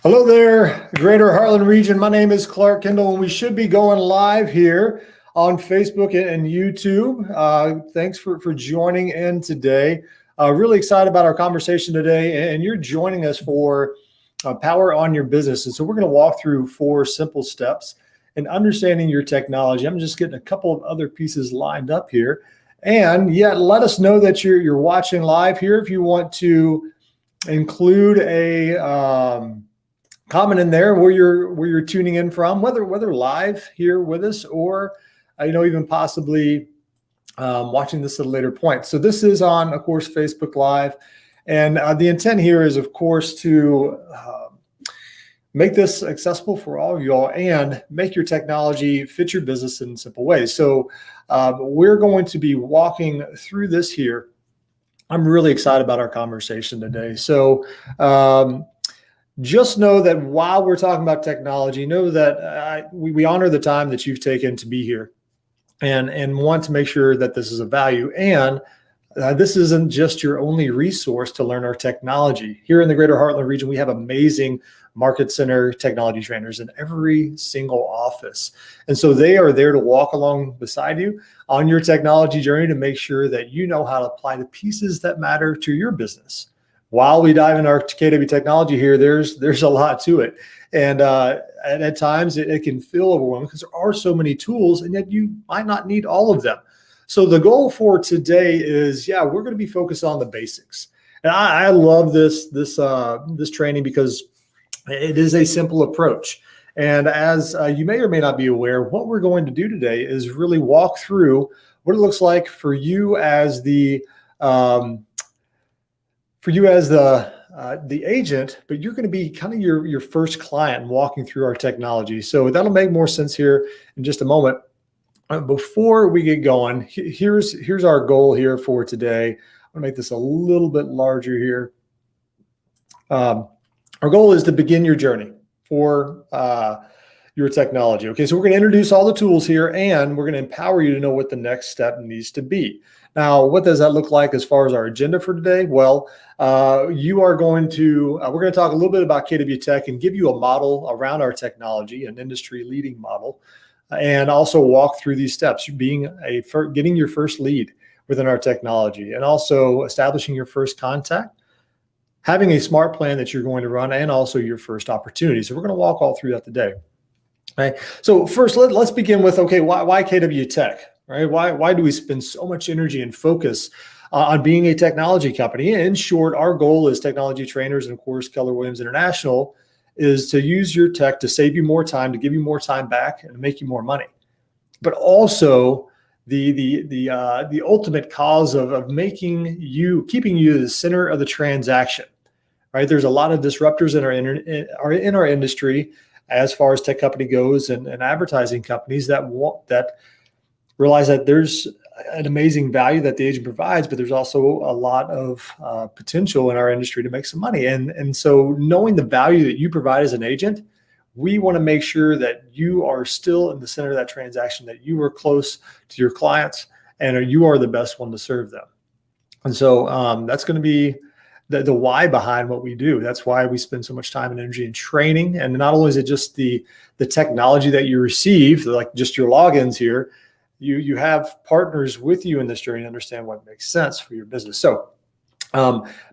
Hello there, Greater Heartland region. My name is Clark Kendall, and we should be going live here on Facebook and YouTube. Thanks for joining in today. Really excited about our conversation today, and you're joining us for Power on Your Business. And so we're going to walk through 4 simple steps in understanding your technology. I'm just getting a couple of other pieces lined up here. And yet, let us know that you're watching live here. If you want to include a comment in there where you're tuning in from, whether live here with us or even possibly watching this at a later point. So this is on, of course, Facebook Live, and the intent here is, of course, to make this accessible for all of you all and make your technology fit your business in simple ways. So we're going to be walking through this here. I'm really excited about our conversation today. So just know that while we're talking about technology, know that we honor the time that you've taken to be here and want to make sure that this is of value. And this isn't just your only resource to learn our technology. Here in the Greater Heartland region, we have amazing Market Center technology trainers in every single office. And so they are there to walk along beside you on your technology journey to make sure that you know how to apply the pieces that matter to your business. While we dive into our KW technology here, there's a lot to it. And at times it can feel overwhelming because there are so many tools, and yet you might not need all of them. So the goal for today is, we're going to be focused on the basics. And I love this training because it is a simple approach. And as you may or may not be aware, what we're going to do today is really walk through what it looks like for you as the agent, but you're going to be kind of your first client walking through our technology. So that'll make more sense here in just a moment. Before we get going, here's our goal here for today. I'm going to make this a little bit larger here. Our goal is to begin your journey for your technology. Okay, so we're going to introduce all the tools here, and we're going to empower you to know what the next step needs to be. Now, what does that look like as far as our agenda for today? Well, we're going to talk a little bit about KW Tech and give you a model around our technology, an industry leading model, and also walk through these steps, getting your first lead within our technology, and also establishing your first contact, having a smart plan that you're going to run, and also your first opportunity. So we're going to walk all through that today. Okay. So first, let's begin with, why KW Tech? Right? Why do we spend so much energy and focus on being a technology company? In short, our goal as technology trainers, and of course, Keller Williams International, is to use your tech to save you more time, to give you more time back, and to make you more money. But also, the ultimate cause of keeping you the center of the transaction. Right? There's a lot of disruptors in our industry as far as tech company goes, and advertising companies that realize that there's an amazing value that the agent provides, but there's also a lot of potential in our industry to make some money. And so knowing the value that you provide as an agent, we want to make sure that you are still in the center of that transaction, that you are close to your clients, and you are the best one to serve them. And so that's going to be the why behind what we do. That's why we spend so much time and energy in training. And not only is it just the technology that you receive, like just your logins here, you have partners with you in this journey to understand what makes sense for your business. So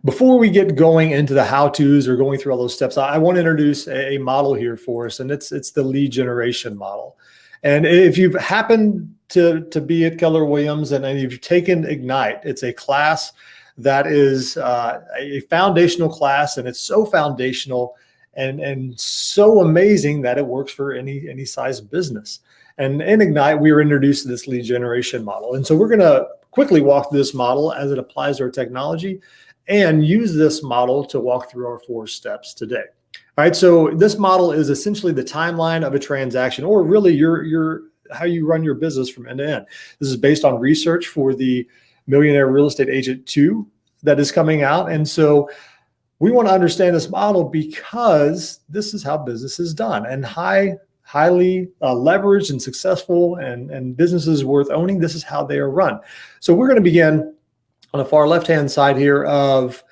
before we get going into the how-tos or going through all those steps, I want to introduce a model here for us, and it's the lead generation model. And if you've happened to be at Keller Williams and you've taken Ignite, it's a class that is a foundational class, and it's so foundational and so amazing that it works for any size business. And in Ignite, we were introduced to this lead generation model. And so we're going to quickly walk through this model as it applies to our technology and use this model to walk through our 4 steps today. All right, so this model is essentially the timeline of a transaction, or really your how you run your business from end to end. This is based on research for the Millionaire Real Estate Agent 2 that is coming out. And so we want to understand this model because this is how business is done. And highly leveraged and successful and businesses worth owning, this is how they are run. So we're going to begin on the far left-hand side here of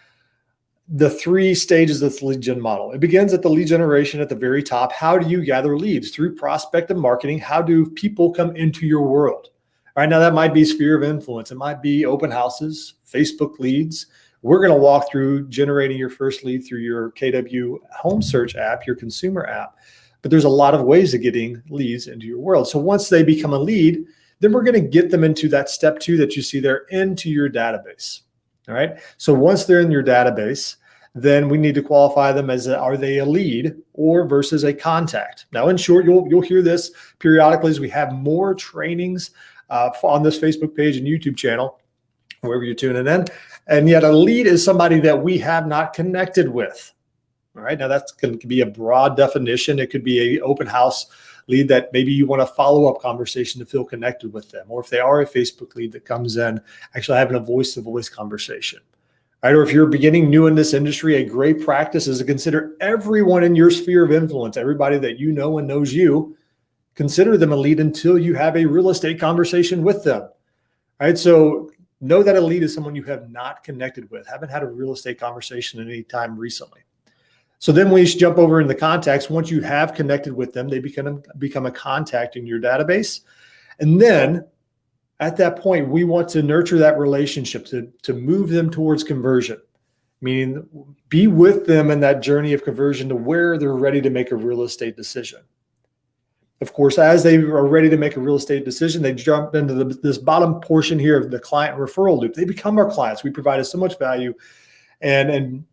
the three stages of the lead gen model. It begins at the lead generation at the very top. How do you gather leads? Through prospect and marketing. How do people come into your world? All right, now that might be sphere of influence. It might be open houses, Facebook leads. We're going to walk through generating your first lead through your KW home search app, your consumer app. But there's a lot of ways of getting leads into your world. So once they become a lead, then we're going to get them into that step 2 that you see there, into your database. All right. So once they're in your database, then we need to qualify them as are they a lead or versus a contact. Now, in short, you'll hear this periodically as we have more trainings on this Facebook page and YouTube channel, wherever you're tuning in. And yet a lead is somebody that we have not connected with. All right. Now that's going to be a broad definition. It could be an open house lead that maybe you want a follow-up conversation to feel connected with them. Or if they are a Facebook lead that comes in, actually having a voice-to-voice conversation. Right? Or if you're beginning new in this industry, a great practice is to consider everyone in your sphere of influence, everybody that you know and knows you, consider them a lead until you have a real estate conversation with them. Right? So know that a lead is someone you have not connected with, haven't had a real estate conversation at any time recently. So then we jump over in the contacts. Once you have connected with them, they become a contact in your database. And then at that point, we want to nurture that relationship to move them towards conversion, meaning be with them in that journey of conversion to where they're ready to make a real estate decision. Of course, as they are ready to make a real estate decision, they jump into this bottom portion here of the client referral loop. They become our clients. We provided so much value, and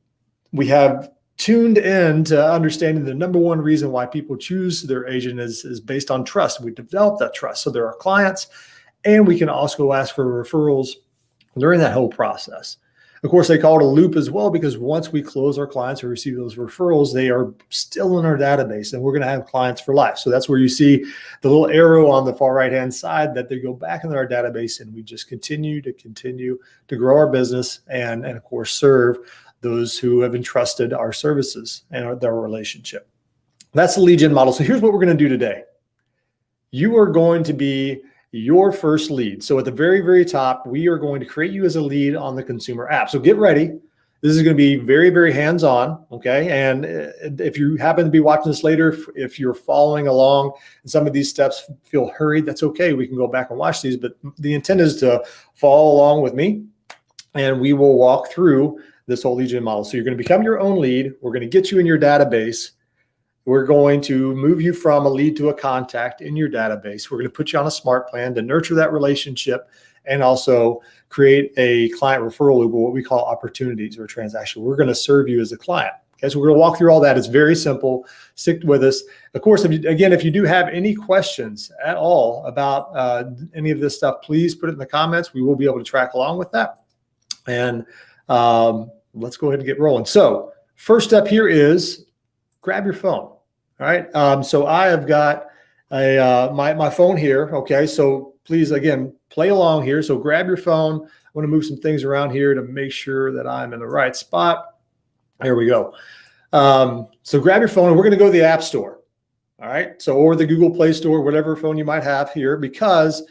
we have tuned in to understanding the number one reason why people choose their agent is based on trust. We develop that trust. So they're our clients, and we can also ask for referrals during that whole process. Of course, they call it a loop as well, because once we close our clients or receive those referrals, they are still in our database, and we're going to have clients for life. So that's where you see the little arrow on the far right-hand side that they go back into our database, and we just continue to grow our business and of course, serve those who have entrusted our services and their relationship. That's the lead gen model. So here's what we're going to do today. You are going to be your first lead. So at the very, very top, we are going to create you as a lead on the consumer app. So get ready. This is going to be very, very hands-on. Okay. And if you happen to be watching this later, if you're following along and some of these steps feel hurried, that's okay. We can go back and watch these, but the intent is to follow along with me, and we will walk through this whole lead gen model. So you're going to become your own lead. We're going to get you in your database. We're going to move you from a lead to a contact in your database. We're going to put you on a smart plan to nurture that relationship and also create a client referral loop, or what we call opportunities or transaction. We're going to serve you as a client. Okay, so we're going to walk through all that. It's very simple. Stick with us. Of course, if you do have any questions at all about any of this stuff, please put it in the comments. We will be able to track along with that. And let's go ahead and get rolling. So first step here is grab your phone. All right. So I have got my phone here. Okay. So please, again, play along here. So grab your phone. I want to move some things around here to make sure that I'm in the right spot. There we go. So grab your phone, and we're going to go to the App Store. All right. So, or the Google Play Store, whatever phone you might have here, because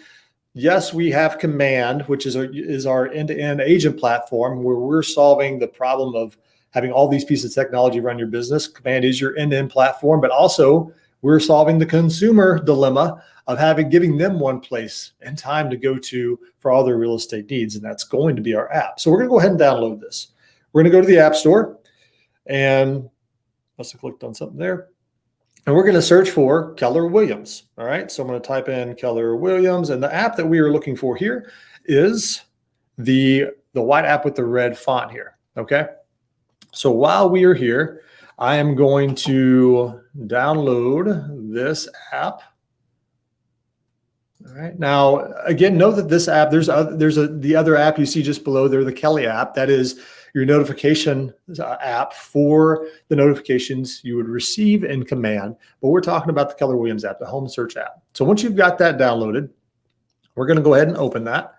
yes, we have Command, which is our end-to-end agent platform where we're solving the problem of having all these pieces of technology run your business. Command is your end-to-end platform, but also we're solving the consumer dilemma of giving them one place and time to go to for all their real estate needs, and that's going to be our app. So we're going to go ahead and download this. We're going to go to the App Store, and must have clicked on something there. And we're going to search for Keller Williams. All right. So I'm going to type in Keller Williams, and the app that we are looking for here is the white app with the red font here. Okay. So while we are here, I am going to download this app. All right. Now, again, know that this app, there's the other app you see just below there, the Kelly app. That is your notification app for the notifications you would receive in Command. But we're talking about the Keller Williams app, the home search app. So once you've got that downloaded, we're going to go ahead and open that.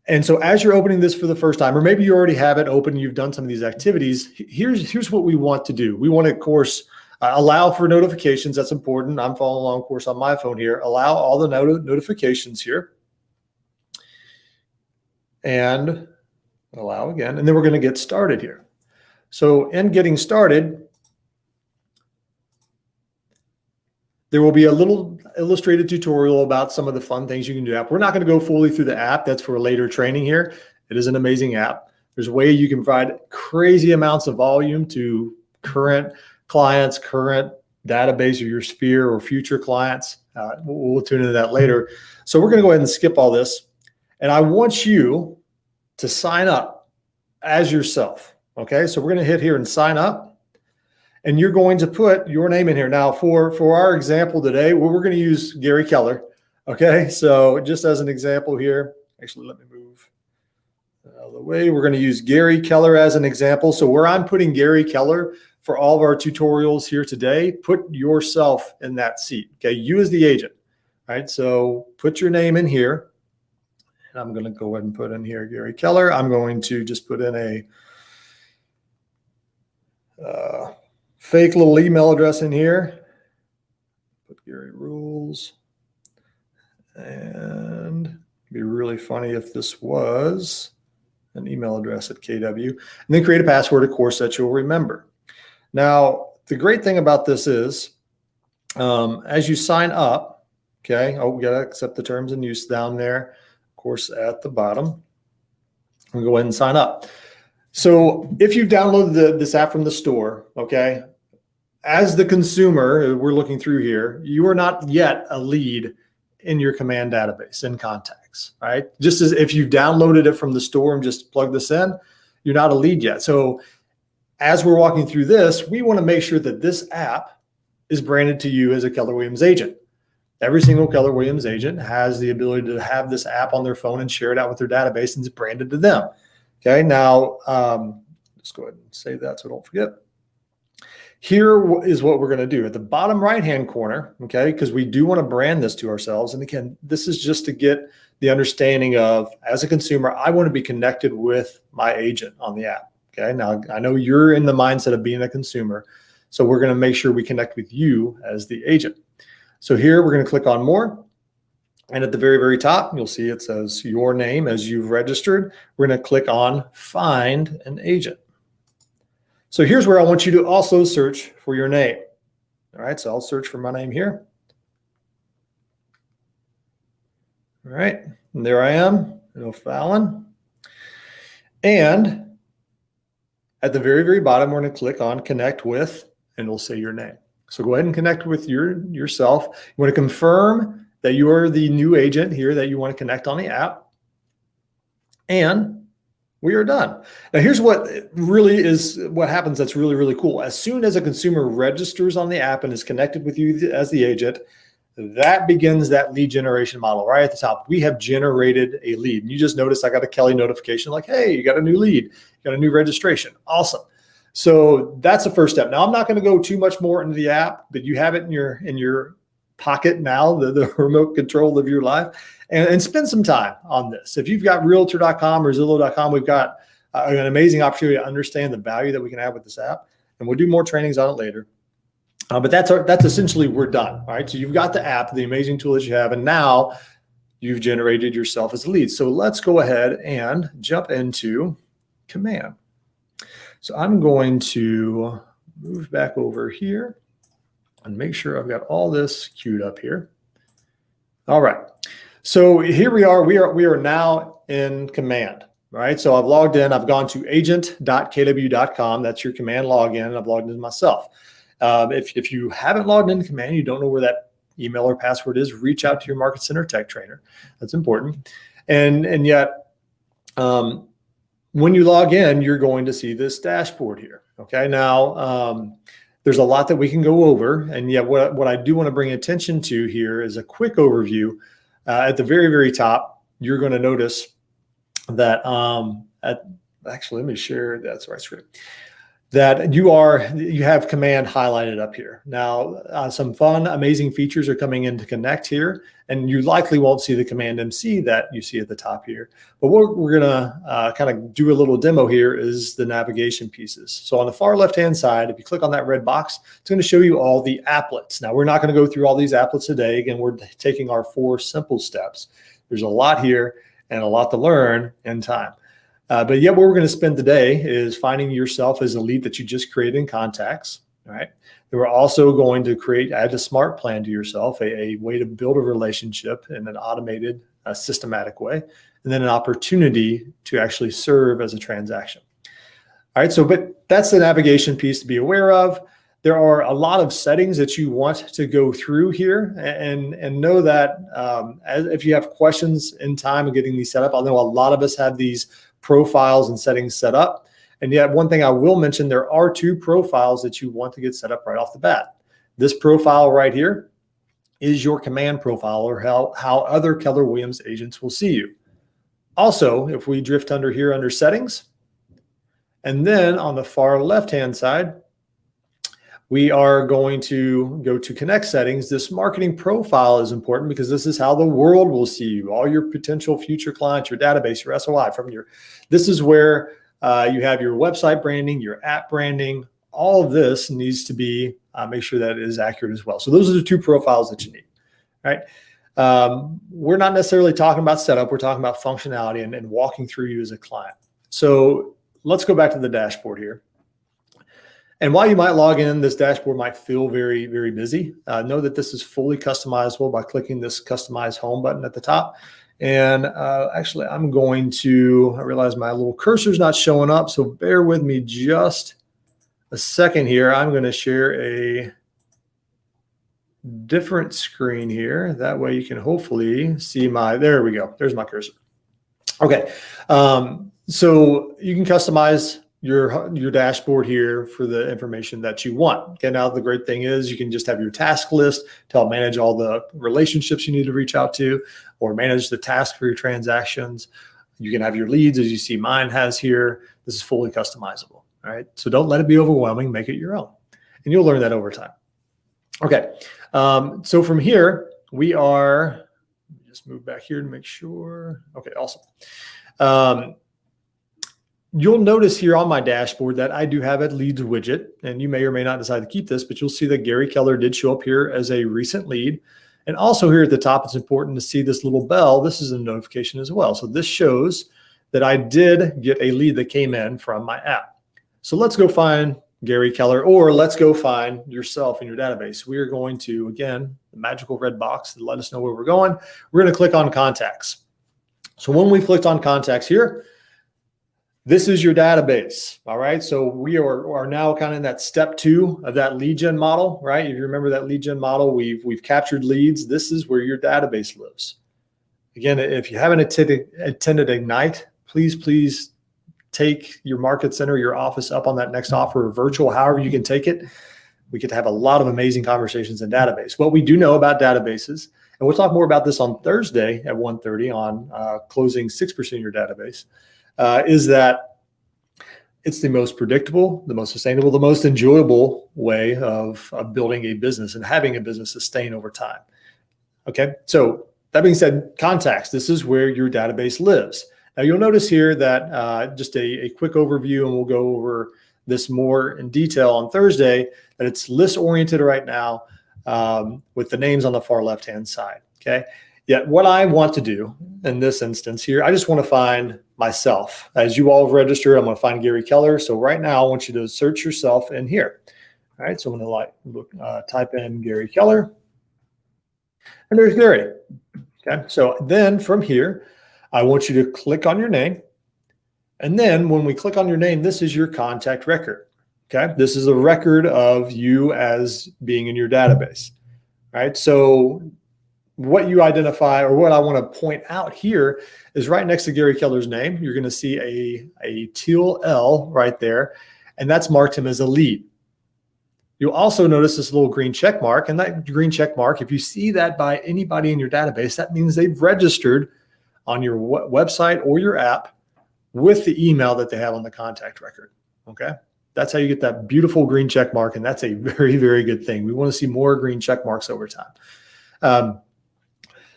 And so as you're opening this for the first time, or maybe you already have it open, you've done some of these activities, here's what we want to do. We want to, of course, allow for notifications. That's important. I'm following along, of course, on my phone here. Allow all the notifications here. And allow again. And then we're going to get started here. So in getting started, there will be a little illustrated tutorial about some of the fun things you can do. We're not going to go fully through the app. That's for later training here. It is an amazing app. There's a way you can provide crazy amounts of volume to current clients, current database or your sphere or future clients. We'll tune into that later. So we're going to go ahead and skip all this. And I want you to sign up as yourself. Okay, so we're going to hit here and sign up. And you're going to put your name in here. Now, for our example today, we're going to use Gary Keller. Okay, so just as an example here, actually, let me move out of the way. We're going to use Gary Keller as an example. So where I'm putting Gary Keller for all of our tutorials here today, put yourself in that seat. Okay, you as the agent. All right, so put your name in here. And I'm going to go ahead and put in here Gary Keller. I'm going to just put in a fake little email address in here. Put Gary Rules. And it'd be really funny if this was an email address at KW. And then create a password, of course, that you'll remember. Now, the great thing about this is, as you sign up, okay, we got to accept the terms and use down there, of course, at the bottom. We'll go ahead and sign up. So if you've downloaded this app from the store, okay, as the consumer, we're looking through here, you are not yet a lead in your command database in contacts, right? Just as if you've downloaded it from the store and just plug this in, you're not a lead yet. So as we're walking through this, we want to make sure that this app is branded to you as a Keller Williams agent. Every single Keller Williams agent has the ability to have this app on their phone and share it out with their database, and it's branded to them. Okay, now let's go ahead and save that so don't forget. Here is what we're going to do at the bottom right-hand corner, okay, because we do want to brand this to ourselves. And again, this is just to get the understanding of, as a consumer, I want to be connected with my agent on the app. Okay, now I know you're in the mindset of being a consumer, so we're going to make sure we connect with you as the agent. So here we're going to click on more. And at the very, very top, you'll see it says your name as you've registered. We're going to click on Find an Agent. So here's where I want you to also search for your name. All right, so I'll search for my name here. All right, and there I am, O'Fallon. And at the very, very bottom, we're going to click on Connect With, and it'll say your name. So go ahead and connect with yourself. You want to confirm that you are the new agent here that you want to connect on the app. And we are done. Now, here's what happens that's really, really cool. As soon as a consumer registers on the app and is connected with you as the agent, that begins that lead generation model right at the top. We have generated a lead. And you just noticed I got a Kelly notification like, hey, you got a new lead, you got a new registration. Awesome. So that's the first step. Now, I'm not going to go too much more into the app, but you have it in your pocket now, the remote control of your life, and spend some time on this. If you've got Realtor.com or Zillow.com, we've got an amazing opportunity to understand the value that we can have with this app, and we'll do more trainings on it later. But that's essentially, we're done. All right. So you've got the app, the amazing tool that you have, and now you've generated yourself as a lead. So let's go ahead and jump into Command. So I'm going to move back over here and make sure I've got all this queued up here. All right. So here we are. We are now in Command. All right. So I've logged in. I've gone to agent.kw.com. That's your Command login. And I've logged in myself. If you haven't logged into Command, you don't know where that email or password is, reach out to your Market Center tech trainer. That's important. And yet, when you log in, you're going to see this dashboard here. Okay. Now, there's a lot that we can go over. And yet what I do want to bring attention to here is a quick overview. At the very, very top, you're going to notice that actually, let me share that's right screen. That you have Command highlighted up here. Now, some fun, amazing features are coming in to connect here, and you likely won't see the Command MC that you see at the top here. But what we're gonna kind of do a little demo here is the navigation pieces. So on the far left-hand side, if you click on that red box, it's gonna show you all the applets. Now, we're not gonna go through all these applets today. Again, we're taking our 4 simple steps. There's a lot here and a lot to learn in time. But yet what we're going to spend today is finding yourself as a lead that you just created in contacts. All right. Then we're also going to add a smart plan to yourself, a way to build a relationship in an automated, systematic way, and then an opportunity to actually serve as a transaction. All right. But that's the navigation piece to be aware of. There are a lot of settings that you want to go through here, and know that if you have questions in time of getting these set up, I know a lot of us have these profiles and settings set up. And yet one thing I will mention, there are 2 profiles that you want to get set up right off the bat. This profile right here is your command profile, or how other Keller Williams agents will see you. Also, if we drift under here under settings, and then on the far left-hand side, we are going to go to connect settings. This marketing profile is important because this is how the world will see you. All your potential future clients, your database, your SOI this is where you have your website branding, your app branding. All of this needs to be, make sure that it is accurate as well. So those are the 2 profiles that you need, right? We're not necessarily talking about setup. We're talking about functionality and walking through you as a client. So let's go back to the dashboard here. And while you might log in, this dashboard might feel very, very busy. Know that this is fully customizable by clicking this Customize Home button at the top. And actually, I realize my little cursor is not showing up, so bear with me just a second here. I'm going to share a different screen here. That way you can hopefully see there we go. There's my cursor. Okay, so you can customize your dashboard here for the information that you want. Okay, now the great thing is you can just have your task list to help manage all the relationships you need to reach out to, or manage the task for your transactions. You can have your leads, as you see mine has here. This is fully customizable. All right, so don't let it be overwhelming. Make it your own, and you'll learn that over time. Okay, so from here we are. Just move back here to make sure. Okay, awesome. You'll notice here on my dashboard that I do have a leads widget, and you may or may not decide to keep this, but you'll see that Gary Keller did show up here as a recent lead. And also here at the top, it's important to see this little bell. This is a notification as well. So this shows that I did get a lead that came in from my app. So let's go find Gary Keller, or let's go find yourself in your database. We are going to, again, the magical red box to let us know where we're going. We're going to click on contacts. So when we clicked on contacts here, this is your database. All right. So we are now kind of in that step 2 of that lead gen model, right? If you remember that lead gen model, we've captured leads. This is where your database lives. Again, if you haven't attended Ignite, please take your market center, your office up on that next offer, or virtual, however you can take it. We get to have a lot of amazing conversations in database. What we do know about databases, and we'll talk more about this on Thursday at 1:30 on closing 6% of your database, is that it's the most predictable, the most sustainable, the most enjoyable way of building a business and having a business sustain over time. Okay, so that being said, contacts, this is where your database lives. Now you'll notice here that just a quick overview, and we'll go over this more in detail on Thursday, that it's list oriented right now with the names on the far left-hand side, okay? Yet what I want to do in this instance here, I just want to find myself. As you all have registered, I'm going to find Gary Keller. So right now I want you to search yourself in here. All right, so I'm going to type in Gary Keller, and there's Gary. Okay, so then from here, I want you to click on your name. And then when we click on your name, this is your contact record. Okay, this is a record of you as being in your database. All right, so what you identify, or what I want to point out here, is right next to Gary Keller's name, you're going to see a teal L right there, and that's marked him as a lead. You'll also notice this little green check mark, and that green check mark, if you see that by anybody in your database, that means they've registered on your website or your app with the email that they have on the contact record. Okay, that's how you get that beautiful green check mark, and that's a very, very good thing. We want to see more green check marks over time.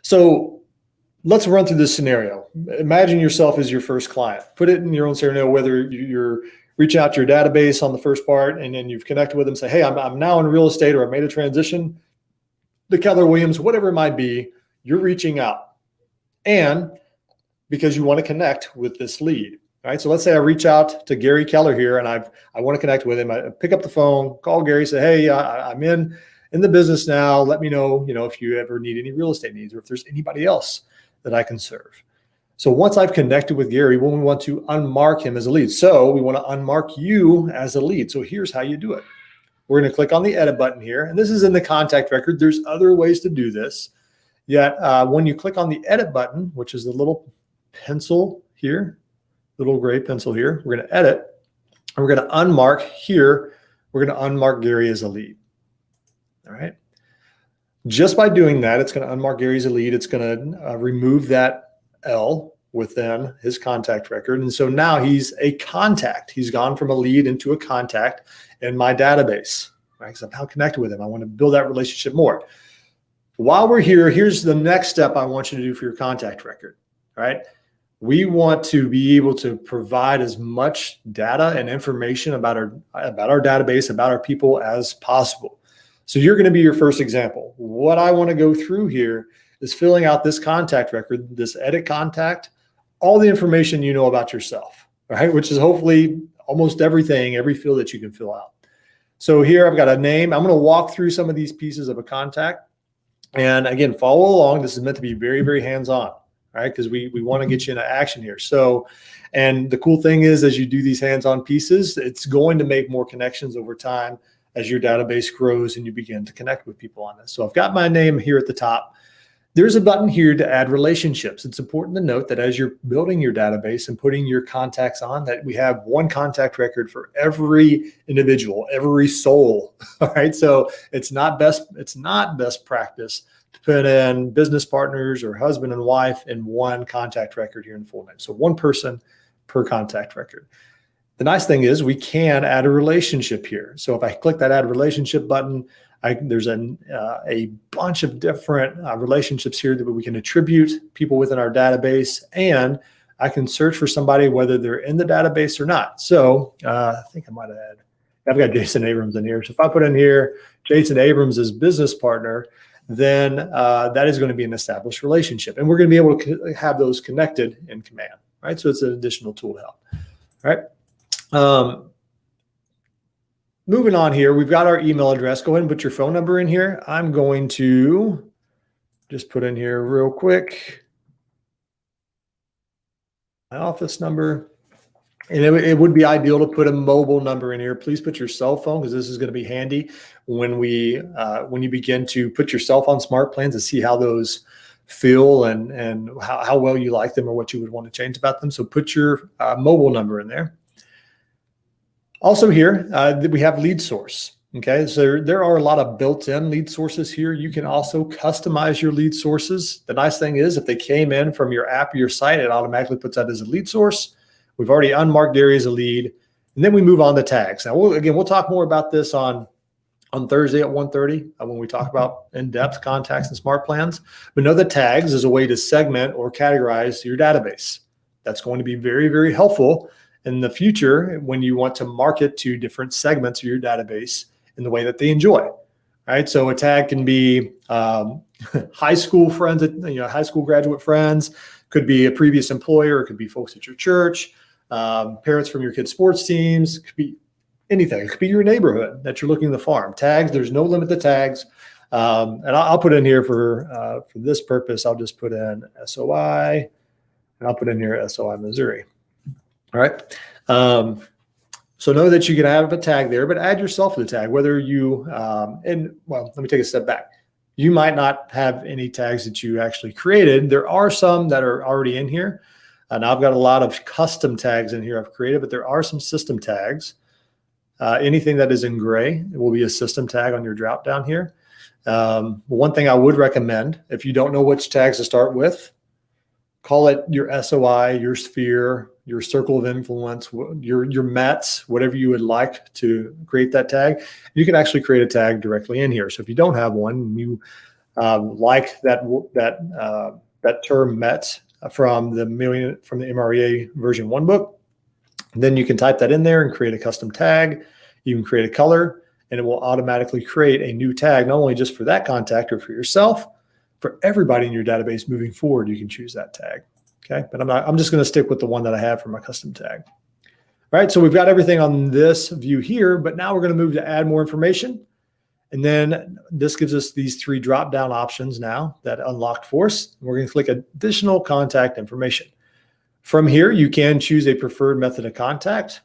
So let's run through this scenario. Imagine yourself as your first client. Put it in your own scenario, whether you're reaching out to your database on the first part, and then you've connected with them, say, hey, I'm now in real estate, or I made a transition to Keller Williams, whatever it might be, you're reaching out. And because you want to connect with this lead. All right. So let's say I reach out to Gary Keller here and I want to connect with him. I pick up the phone, call Gary, say, hey, I'm in the business now. Let me know, if you ever need any real estate needs or if there's anybody else that I can serve. So once I've connected with Gary, we want to unmark him as a lead. So we want to unmark you as a lead. So here's how you do it. We're going to click on the edit button here. And this is in the contact record. There's other ways to do this. Yet when you click on the edit button, which is the little pencil here, little gray pencil here, we're going to edit. And we're going to unmark here. We're going to unmark Gary as a lead. All right. Just by doing that, it's going to unmark Gary as a lead. It's going to remove that L within his contact record. And so now he's a contact. He's gone from a lead into a contact in my database, right? Because I'm now connected with him. I want to build that relationship more. While we're here, here's the next step I want you to do for your contact record, right? We want to be able to provide as much data and information about our database, about our people as possible. So you're going to be your first example. What I want to go through here is filling out this contact record, this edit contact, all the information you know about yourself, right? Which is hopefully almost everything, every field that you can fill out. So here I've got a name. I'm going to walk through some of these pieces of a contact. And again, follow along. This is meant to be very, very hands-on, right? Because we want to get you into action here. So, and the cool thing is, as you do these hands-on pieces, it's going to make more connections over time as your database grows and you begin to connect with people on this. So I've got my name here at the top. There's a button here to add relationships. It's important to note that as you're building your database and putting your contacts on, that we have one contact record for every individual, every soul. All right. So it's not best practice to put in business partners or husband and wife in one contact record here in full name. So one person per contact record. The nice thing is we can add a relationship here. So if I click that add relationship button, there's a bunch of different relationships here that we can attribute people within our database, and I can search for somebody whether they're in the database or not. So I think I might have I've got Jason Abrams in here. So if I put in here Jason Abrams as business partner, then that is going to be an established relationship, and we're going to be able to have those connected in Command, right? So it's an additional tool to help. All right. Moving on here, we've got our email address. Go ahead and put your phone number in here. I'm going to just put in here real quick my office number. And it would be ideal to put a mobile number in here. Please put your cell phone, because this is going to be handy when you begin to put yourself on smart plans and see how those feel and how well you like them or what you would want to change about them. So put your mobile number in there. Also here, we have lead source. Okay, so there are a lot of built-in lead sources here. You can also customize your lead sources. The nice thing is if they came in from your app or your site, it automatically puts that as a lead source. We've already unmarked Gary as a lead. And then we move on to tags. Now, we'll talk more about this on Thursday at 1:30 when we talk about in-depth contacts and smart plans. But know that tags is a way to segment or categorize your database. That's going to be very, very helpful in the future when you want to market to different segments of your database in the way that they enjoy, right? So a tag can be high school friends, high school graduate friends, could be a previous employer, it could be folks at your church, parents from your kids' sports teams, it could be anything. It could be your neighborhood that you're looking to farm. Tags, there's no limit to tags. And I'll put in here for this purpose, I'll just put in SOI, and I'll put in here SOI Missouri. All right. So know that you can have a tag there, but add yourself to the tag, whether you, let me take a step back. You might not have any tags that you actually created. There are some that are already in here. And I've got a lot of custom tags in here I've created, but there are some system tags. Anything that is in gray, it will be a system tag on your drop down here. One thing I would recommend, if you don't know which tags to start with, call it your SOI, your sphere, your circle of influence, your METs, whatever you would like to create that tag. You can actually create a tag directly in here. So if you don't have one, you like that term MET from the MREA version 1 book, then you can type that in there and create a custom tag. You can create a color, and it will automatically create a new tag, not only just for that contact or for yourself, for everybody in your database moving forward, you can choose that tag. Okay, but I'm just going to stick with the one that I have for my custom tag. All right, so we've got everything on this view here, but now we're going to move to add more information. And then this gives us these 3 drop-down options now that unlocked for us. We're going to click additional contact information. From here, you can choose a preferred method of contact.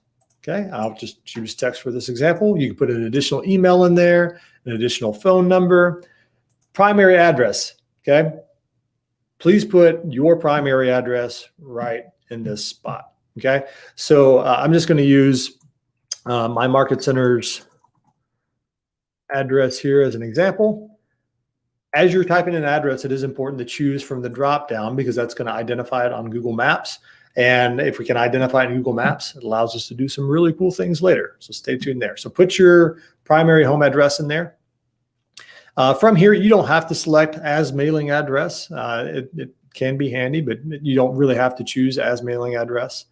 Okay, I'll just choose text for this example. You can put an additional email in there, an additional phone number, primary address. Okay, please put your primary address right in this spot. Okay, so I'm just going to use my market center's address here as an example. As you're typing an address, it is important to choose from the drop down because that's going to identify it on Google Maps. And if we can identify it in Google Maps, it allows us to do some really cool things later. So stay tuned there. So put your primary home address in there. From here, you don't have to select as mailing address. It can be handy, but you don't really have to choose as mailing address.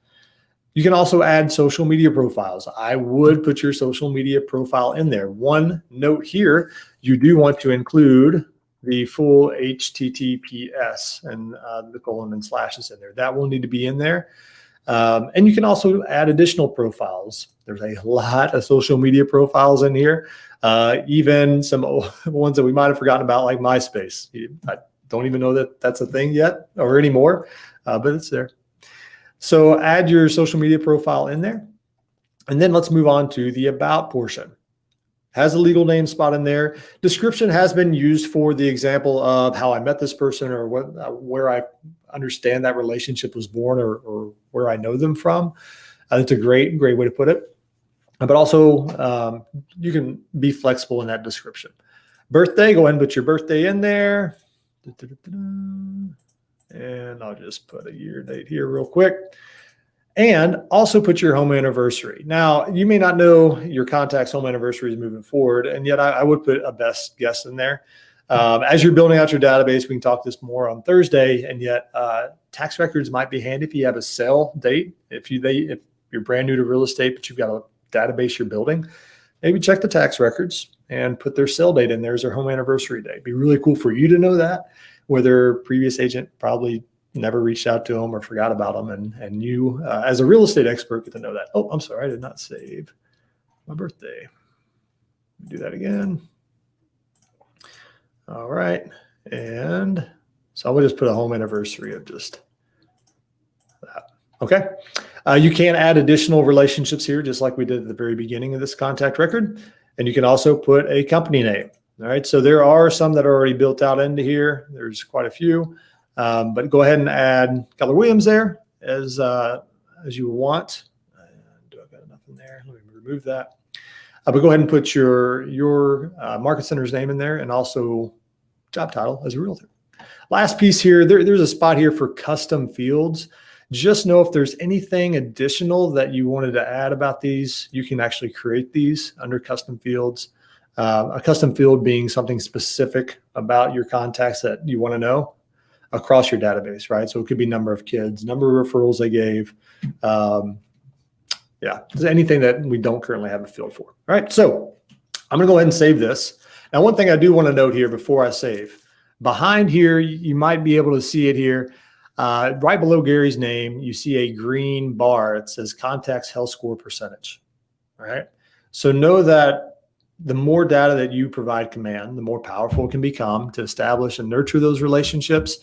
You can also add social media profiles. I would put your social media profile in there. One note here, you do want to include the full HTTPS and the colon and slashes in there. That will need to be in there. And you can also add additional profiles. There's a lot of social media profiles in here, even some ones that we might have forgotten about, like MySpace. I don't even know that that's a thing yet or anymore, but it's there. So add your social media profile in there. And then let's move on to the about portion. Has a legal name spot in there. Description has been used for the example of how I met this person or what, where I understand that relationship was born or where I know them from. That's a great way to put it. But also you can be flexible in that description. Birthday, go ahead and put your birthday in there. And I'll just put a year date here real quick. And also put your home anniversary. Now, you may not know your contact's home anniversary is moving forward, and yet I would put a best guess in there. As you're building out your database, we can talk this more on Thursday, and yet tax records might be handy if you have a sale date. If you're brand new to real estate, but you've got a database you're building, maybe check the tax records and put their sale date in there as their home anniversary date. It'd be really cool for you to know that, whether previous agent probably never reached out to them or forgot about them, and you as a real estate expert get to know that. Oh, I'm sorry, I did not save my birthday. Do that again. All right, and so I will just put a home anniversary of just that. Okay, you can add additional relationships here, just like we did at the very beginning of this contact record, and you can also put a company name. All right, so there are some that are already built out into here. There's quite a few. But go ahead and add Keller Williams there as you want. Do I got enough in there? Let me remove that. But go ahead and put your market center's name in there and also job title as a realtor. Last piece here, there's a spot here for custom fields. Just know if there's anything additional that you wanted to add about these, you can actually create these under custom fields. A custom field being something specific about your contacts that you want to know across your database, right? So it could be number of kids, number of referrals they gave. Yeah, anything that we don't currently have a field for. All right, so I'm gonna go ahead and save this. Now, one thing I do want to note here before I save, behind here, you might be able to see it here. Right below Gary's name, you see a green bar. It says contacts health score percentage, all right? So know that the more data that you provide Command, the more powerful it can become to establish and nurture those relationships.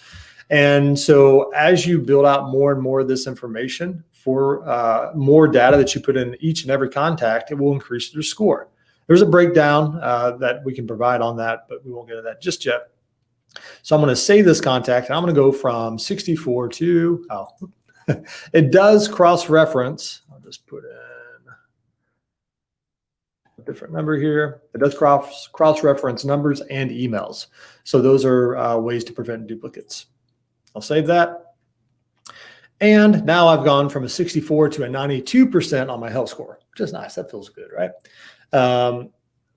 And so as you build out more and more of this information for more data that you put in each and every contact, it will increase their score. There's a breakdown that we can provide on that, but we won't get into that just yet. So I'm going to save this contact, and I'm going to go from 64 to, it does cross-reference. I'll just put in different number here. It does cross-reference numbers and emails. So those are ways to prevent duplicates. I'll save that. And now I've gone from a 64 to a 92% on my health score, which is nice. That feels good, right?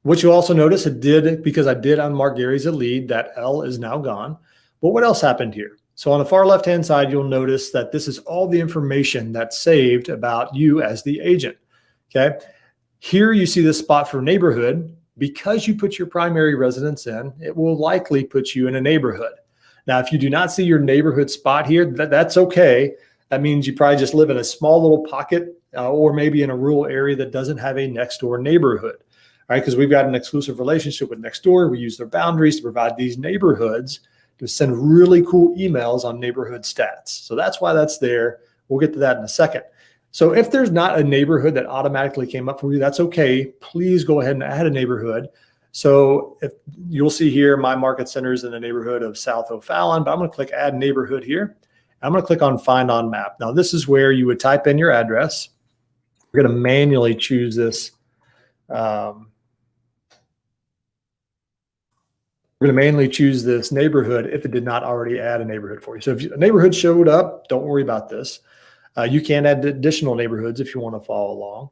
What you also notice, it did, because I did unmark Gary as a lead, that L is now gone. But what else happened here? So on the far left-hand side, you'll notice that this is all the information that's saved about you as the agent, okay? Here you see this spot for neighborhood. Because you put your primary residence in, it will likely put you in a neighborhood. Now, if you do not see your neighborhood spot here, that's okay. That means you probably just live in a small little pocket or maybe in a rural area that doesn't have a next door neighborhood, right? Because we've got an exclusive relationship with Nextdoor. We use their boundaries to provide these neighborhoods to send really cool emails on neighborhood stats. So that's why that's there. We'll get to that in a second. So if there's not a neighborhood that automatically came up for you, that's okay. Please go ahead and add a neighborhood. So if you'll see here, my market center is in the neighborhood of South O'Fallon, but I'm going to click add neighborhood here. I'm going to click on find on map. Now this is where you would type in your address. We're going to manually choose this. We're going to manually choose this neighborhood if it did not already add a neighborhood for you. So if a neighborhood showed up, don't worry about this. You can add additional neighborhoods if you want to follow along.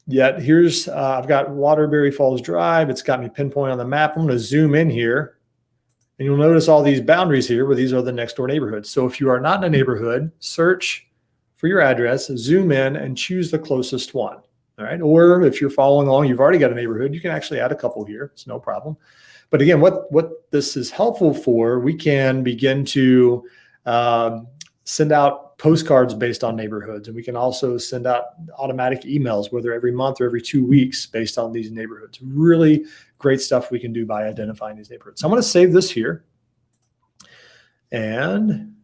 Yet here's, I've got Waterbury Falls Drive. It's got me pinpoint on the map. I'm going to zoom in here and you'll notice all these boundaries here where these are the next door neighborhoods. So if you are not in a neighborhood, search for your address, zoom in and choose the closest one. All right. Or if you're following along, you've already got a neighborhood, you can actually add a couple here. It's no problem. But again, what this is helpful for, we can begin to send out postcards based on neighborhoods. And we can also send out automatic emails, whether every month or every 2 weeks based on these neighborhoods. Really great stuff we can do by identifying these neighborhoods. So I'm going to save this here. And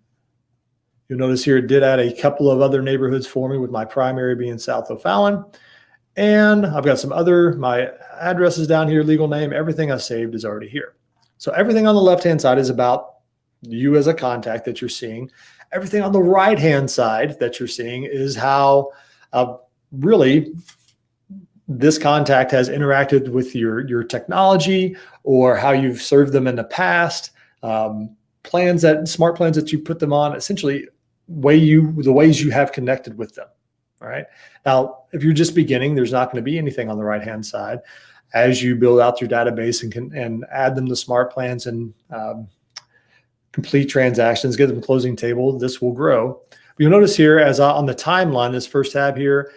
you'll notice here it did add a couple of other neighborhoods for me, with my primary being South O'Fallon. And I've got some other, my address is down here, legal name, everything I saved is already here. So everything on the left-hand side is about you as a contact that you're seeing. Everything on the right-hand side that you're seeing is how really this contact has interacted with your technology, or how you've served them in the past, smart plans that you put them on, essentially the ways you have connected with them. All right. Now, if you're just beginning, there's not going to be anything on the right-hand side. As you build out your database and add them to smart plans and complete transactions, get them closing table, this will grow. You'll notice here, as on the timeline, this first tab here,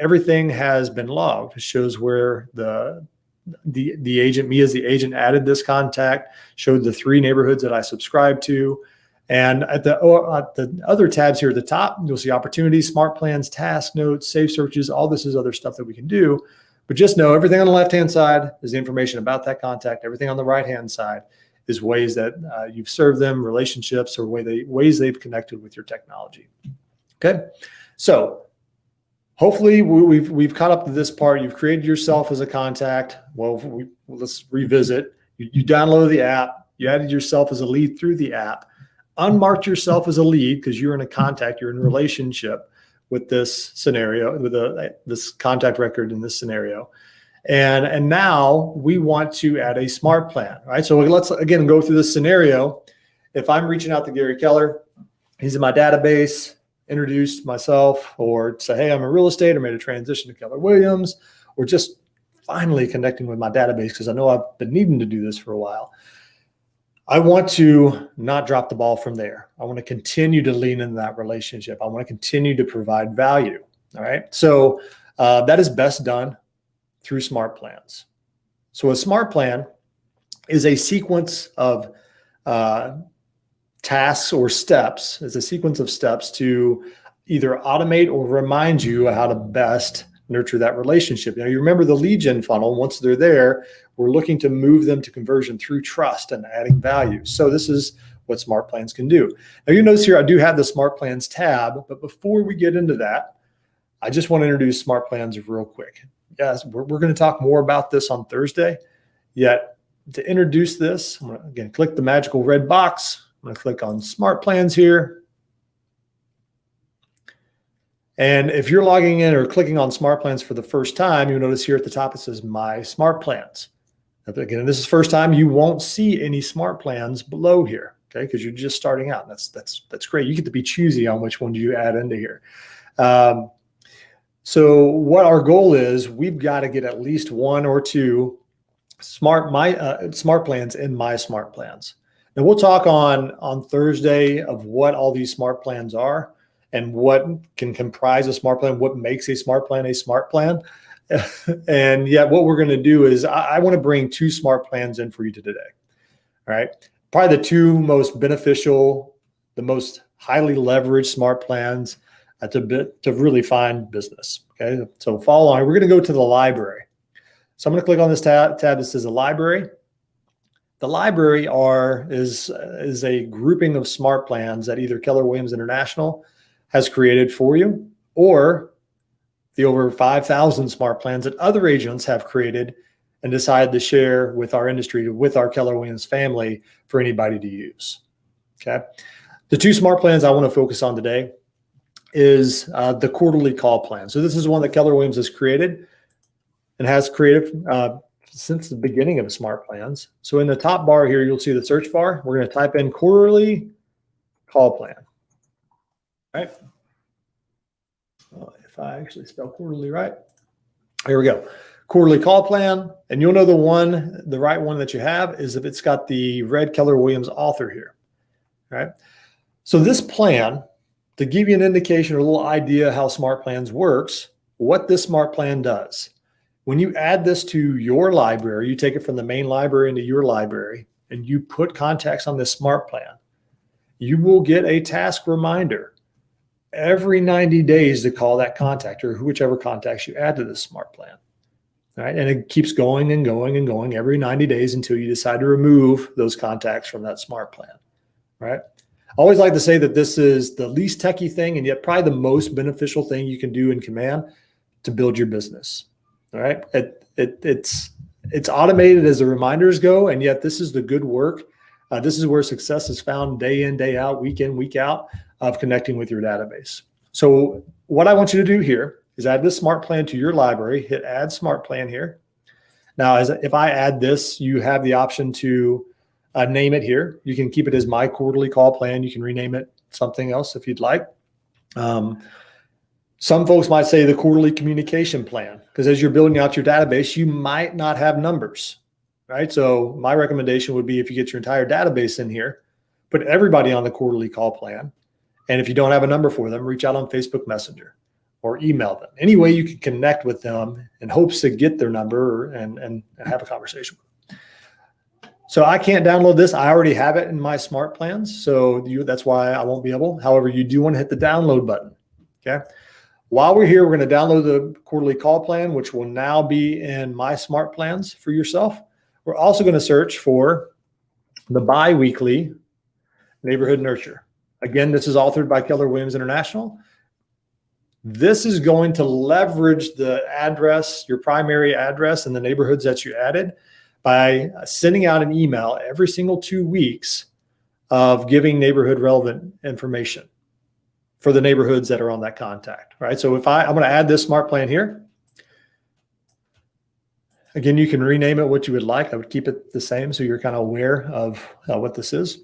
everything has been logged. It shows where the agent, me as the agent, added this contact, showed the 3 neighborhoods that I subscribed to. And at the other tabs here at the top, you'll see opportunities, smart plans, task notes, save searches. All this is other stuff that we can do. But just know everything on the left-hand side is the information about that contact. Everything on the right-hand side is ways that you've served them, relationships, or ways they've connected with your technology. Okay, so hopefully we've caught up to this part. You've created yourself as a contact. Well, let's revisit. You downloaded the app. You added yourself as a lead through the app. Unmarked yourself as a lead because you're in a contact, you're in a relationship with this scenario, with this contact record in this scenario. And now we want to add a smart plan, right? So let's again go through this scenario. If I'm reaching out to Gary Keller, he's in my database, introduced myself, or say, hey, I'm in real estate, or made a transition to Keller Williams, or just finally connecting with my database because I know I've been needing to do this for a while. I want to not drop the ball from there. I want to continue to lean into that relationship. I want to continue to provide value. All right. So that is best done through smart plans. So a smart plan is a sequence of tasks or steps. It's a sequence of steps to either automate or remind you how to best nurture that relationship. You remember the lead gen funnel. Once they're there, we're looking to move them to conversion through trust and adding value. So this is what smart plans can do. Now you notice here, I do have the smart plans tab, but before we get into that, I just want to introduce smart plans real quick. Yes, we're going to talk more about this on Thursday. Yet to introduce this, I'm going to again click the magical red box. I'm going to click on smart plans here. And if you're logging in or clicking on smart plans for the first time, you'll notice here at the top, it says my smart plans. Again, this is the first time, you won't see any smart plans below here, okay? Because you're just starting out. That's great. You get to be choosy on which one you add into here. So what our goal is, we've got to get at least 1 or 2 smart plans in my smart plans. And we'll talk on Thursday of what all these smart plans are and what can comprise a smart plan, what makes a smart plan a smart plan. And yet what we're going to do is I want to bring 2 smart plans in for you today. All right. probably the two most beneficial, the most highly leveraged smart plans to really find business. Okay, so follow along. We're going to go to the library. So I'm going to click on this tab that says the library. The library is a grouping of smart plans that either Keller Williams International has created for you, or the over 5,000 smart plans that other agents have created and decided to share with our industry, with our Keller Williams family, for anybody to use. Okay. The two smart plans I want to focus on today is the quarterly call plan. So this is one that Keller Williams has created and has created since the beginning of smart plans. So in the top bar here, you'll see the search bar. We're going to type in quarterly call plan. All right. Well, if I actually spell quarterly right, here we go. Quarterly call plan. And you'll know the right one that you have is if it's got the red Keller Williams author here. All right. So this plan, to give you an indication or a little idea how smart plans works, what this smart plan does. When you add this to your library, you take it from the main library into your library, and you put contacts on this smart plan, you will get a task reminder every 90 days to call that contact or whichever contacts you add to this smart plan. All right. And it keeps going and going and going every 90 days until you decide to remove those contacts from that smart plan. Right. I always like to say that this is the least techie thing and yet probably the most beneficial thing you can do in Command to build your business. All right. It's automated as the reminders go, and yet this is the good work. This is where success is found day in, day out, week in, week out of connecting with your database. So what I want you to do here is add this smart plan to your library, hit add smart plan here. Now, if I add this, you have the option to name it here. You can keep it as my quarterly call plan. You can rename it something else if you'd like. Some folks might say the quarterly communication plan, because as you're building out your database, you might not have numbers, right? So my recommendation would be if you get your entire database in here, put everybody on the quarterly call plan. And if you don't have a number for them, reach out on Facebook Messenger or email them. Any way you can connect with them in hopes to get their number and have a conversation with them. So I can't download this. I already have it in my smart plans. So that's why I won't be able. However, you do want to hit the download button. Okay. While we're here, we're going to download the quarterly call plan, which will now be in my smart plans for yourself. We're also going to search for the bi-weekly neighborhood nurture. Again, this is authored by Keller Williams International. This is going to leverage the address, your primary address and the neighborhoods that you added by sending out an email every single 2 weeks of giving neighborhood relevant information for the neighborhoods that are on that contact, right? So if I'm going to add this smart plan here. Again, you can rename it what you would like. I would keep it the same so you're kind of aware of what this is.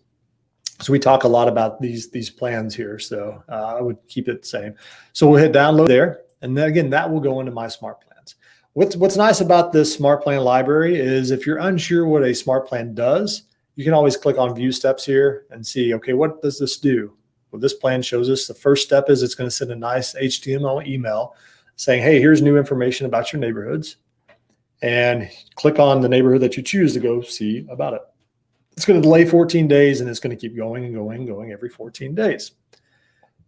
So we talk a lot about these plans here. So I would keep it the same. So we'll hit download there. And then again, that will go into my smart plans. What's nice about this smart plan library is if you're unsure what a smart plan does, you can always click on view steps here and see, okay, what does this do? Well, this plan shows us the first step is it's going to send a nice HTML email saying, hey, here's new information about your neighborhoods. And click on the neighborhood that you choose to go see about it. It's going to delay 14 days, and it's going to keep going and going and going every 14 days.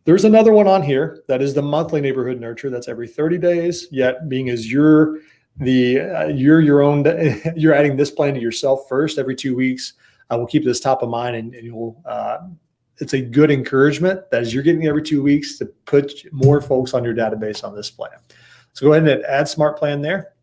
There's another one on here that is the monthly neighborhood nurture. That's every 30 days, yet being as you're your own, you're adding this plan to yourself first every 2 weeks. I will keep this top of mind, and you'll it's a good encouragement that as you're getting every 2 weeks to put more folks on your database on this plan. So go ahead and add smart plan there.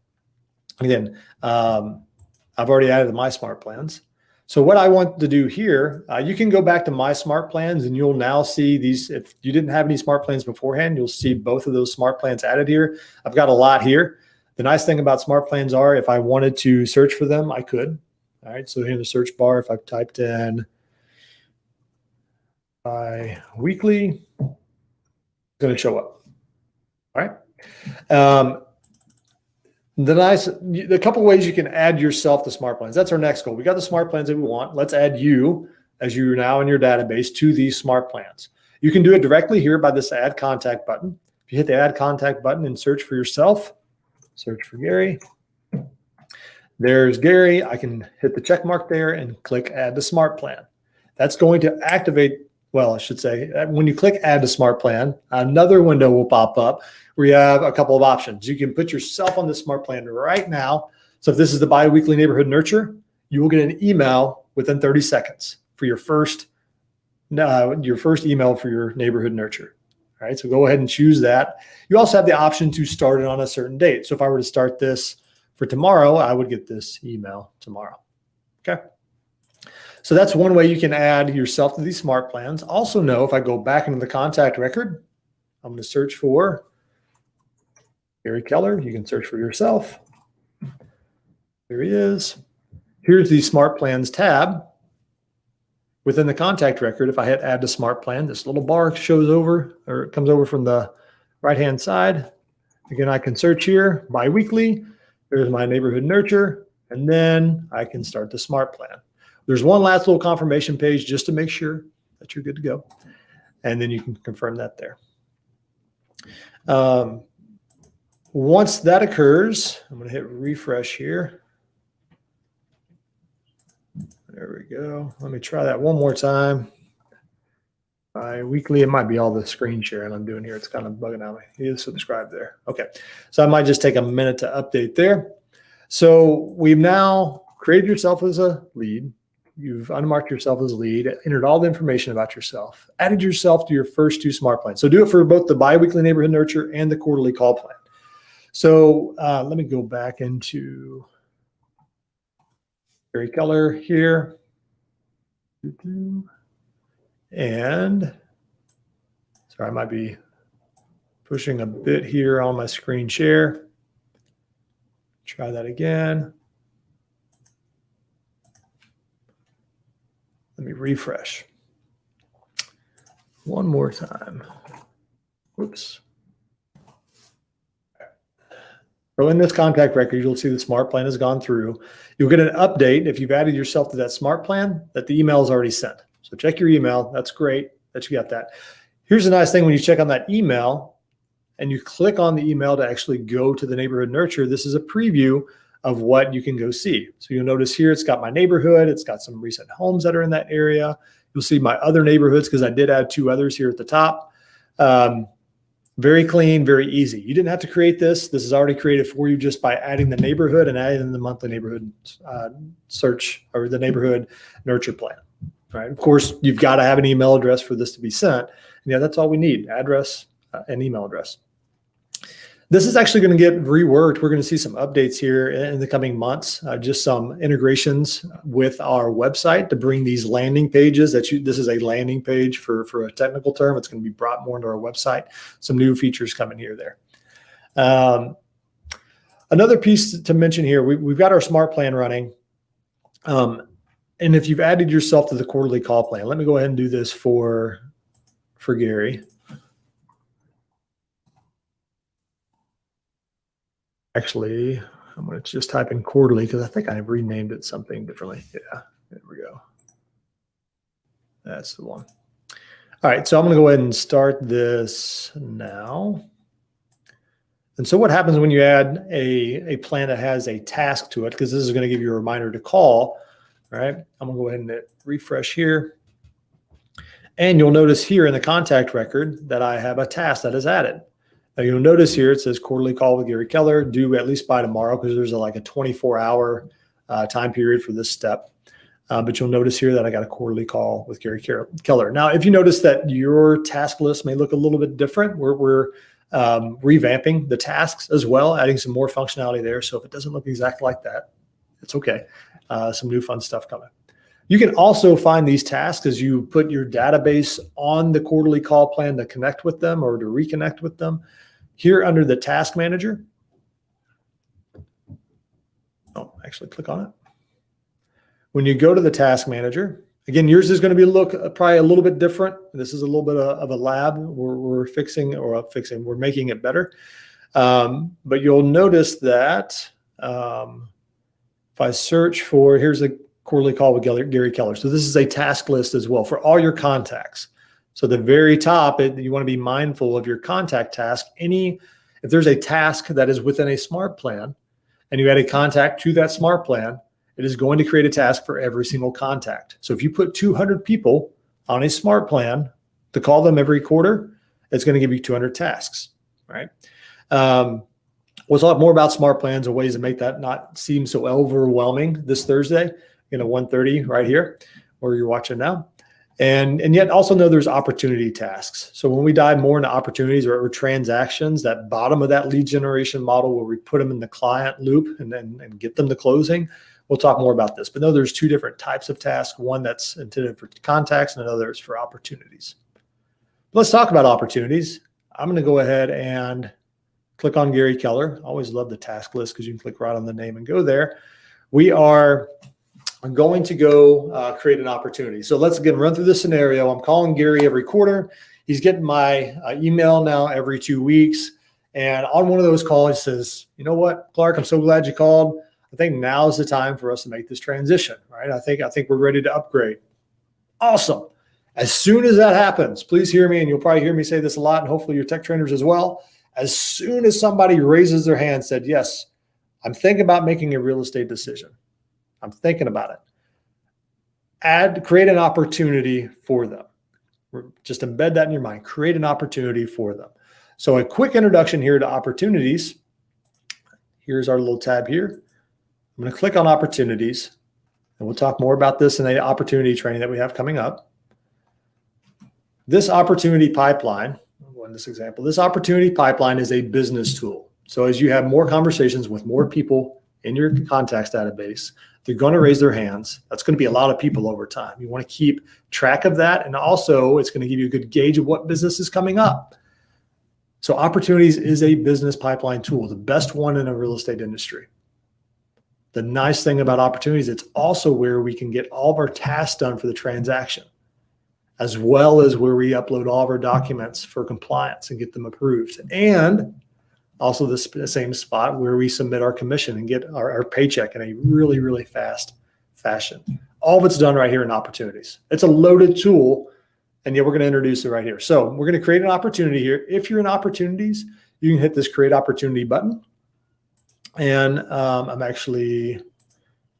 Again, I've already added my smart plans. So what I want to do here, you can go back to my smart plans and you'll now see these. If you didn't have any smart plans beforehand, you'll see both of those smart plans added here. I've got a lot here. The nice thing about smart plans are if I wanted to search for them, I could. All right. So here in the search bar, if I've typed in bi-weekly, it's going to show up. All right. The couple ways you can add yourself to smart plans. That's our next goal. We got the smart plans that we want. Let's add you as you're now in your database to these smart plans. You can do it directly here by this add contact button. If you hit the add contact button and search for yourself, search for Gary. There's Gary. I can hit the check mark there and click add to smart plan. That's going to activate, well, I should say, when you click add to smart plan, another window will pop up where you have a couple of options. You can put yourself on the smart plan right now. So if this is the biweekly neighborhood nurture, you will get an email within 30 seconds for your first email for your neighborhood nurture. All right, so go ahead and choose that. You also have the option to start it on a certain date. So if I were to start this for tomorrow, I would get this email tomorrow. Okay. So that's one way you can add yourself to these smart plans. Also know if I go back into the contact record, I'm going to search for Gary Keller. You can search for yourself. There he is. Here's the smart plans tab. Within the contact record, if I hit add to smart plan, this little bar shows over, or it comes over from the right-hand side. Again, I can search here biweekly. There's my neighborhood nurture, and then I can start the smart plan. There's one last little confirmation page just to make sure that you're good to go. And then you can confirm that there. Once that occurs, I'm going to hit refresh here. There we go. Let me try that one more time. Bi-weekly, it might be all the screen sharing I'm doing here. It's kind of bugging out me. You subscribe there. Okay. So I might just take a minute to update there. So we've now created yourself as a lead. You've unmarked yourself as a lead, entered all the information about yourself, added yourself to your first two smart plans. So do it for both the biweekly neighborhood nurture and the quarterly call plan. So let me go back into Gary Keller here. And sorry, I might be pushing a bit here on my screen share. Try that again. Let me refresh one more time. Whoops. So in this contact record, you'll see the smart plan has gone through. You'll get an update if you've added yourself to that smart plan that the email is already sent. So check your email. That's great that you got that. Here's a nice thing when you check on that email and you click on the email to actually go to the neighborhood nurture. This is a preview of what you can go see. So you'll notice here, it's got my neighborhood. It's got some recent homes that are in that area. You'll see my other neighborhoods because I did add two others here at the top. Very clean, very easy. You didn't have to create this. This is already created for you just by adding the neighborhood and adding the monthly neighborhood search or the neighborhood nurture plan. Right. Of course, you've got to have an email address for this to be sent. And yeah, that's all we need, address and email address. This is actually going to get reworked. We're going to see some updates here in the coming months, just some integrations with our website to bring these landing pages this is a landing page for a technical term. It's going to be brought more into our website. Some new features coming here there. Another piece to mention here, we've got our smart plan running. And if you've added yourself to the quarterly call plan, let me go ahead and do this for Gary. Actually, I'm going to just type in quarterly because I think I've renamed it something differently. Yeah, there we go. That's the one. All right, so I'm going to go ahead and start this now. And so what happens when you add a plan that has a task to it, because this is going to give you a reminder to call, right? I'm going to go ahead and hit refresh here. And you'll notice here in the contact record that I have a task that is added. Now you'll notice here it says quarterly call with Gary Keller, due at least by tomorrow because there's like a 24-hour time period for this step. But you'll notice here that I got a quarterly call with Gary Keller. Now, if you notice that your task list may look a little bit different, we're revamping the tasks as well, adding some more functionality there. So if it doesn't look exactly like that, it's okay. Some new fun stuff coming. You can also find these tasks as you put your database on the quarterly call plan to connect with them or to reconnect with them. Here under the task manager. Oh, actually click on it. When you go to the task manager, again, yours is going to be probably a little bit different. This is a little bit of a lab. We're making it better. But you'll notice that if I search for, here's a quarterly call with Gary Keller. So this is a task list as well for all your contacts. So the very top, you want to be mindful of your contact task. If there's a task that is within a smart plan and you add a contact to that smart plan, it is going to create a task for every single contact. So if you put 200 people on a smart plan to call them every quarter, it's going to give you 200 tasks, right? We'll talk more about smart plans and ways to make that not seem so overwhelming this Thursday, 1:30 right here, where you're watching now. And yet also know there's opportunity tasks. So when we dive more into opportunities or transactions, that bottom of that lead generation model where we put them in the client loop and get them to closing, we'll talk more about this. But no, there's two different types of tasks, one that's intended for contacts and another is for opportunities. Let's talk about opportunities. I'm going to go ahead and click on Gary Keller. I always love the task list because you can click right on the name and go there. We are going to go create an opportunity. So let's again run through this scenario. I'm calling Gary every quarter. He's getting my email now every 2 weeks. And on one of those calls, he says, you know what, Clark, I'm so glad you called. I think now is the time for us to make this transition, right? I think we're ready to upgrade. Awesome. As soon as that happens, please hear me, and you'll probably hear me say this a lot, and hopefully your tech trainers as well. As soon as somebody raises their hand and said, yes, I'm thinking about making a real estate decision. I'm thinking about it. Create an opportunity for them. Just embed that in your mind. Create an opportunity for them. So a quick introduction here to opportunities. Here's our little tab here. I'm going to click on opportunities, and we'll talk more about this in the opportunity training that we have coming up. This opportunity pipeline, in this example, this opportunity pipeline is a business tool. So as you have more conversations with more people in your contacts database, they're going to raise their hands. That's going to be a lot of people over time. You want to keep track of that. And also it's going to give you a good gauge of what business is coming up. So opportunities is a business pipeline tool, the best one in a real estate industry. The nice thing about opportunities, it's also where we can get all of our tasks done for the transaction, as well as where we upload all of our documents for compliance and get them approved. And also the same spot where we submit our commission and get our paycheck in a really, really fast fashion. All of it's done right here in opportunities. It's a loaded tool, and yet we're going to introduce it right here. So we're going to create an opportunity here. If you're in opportunities, you can hit this create opportunity button. And I'm actually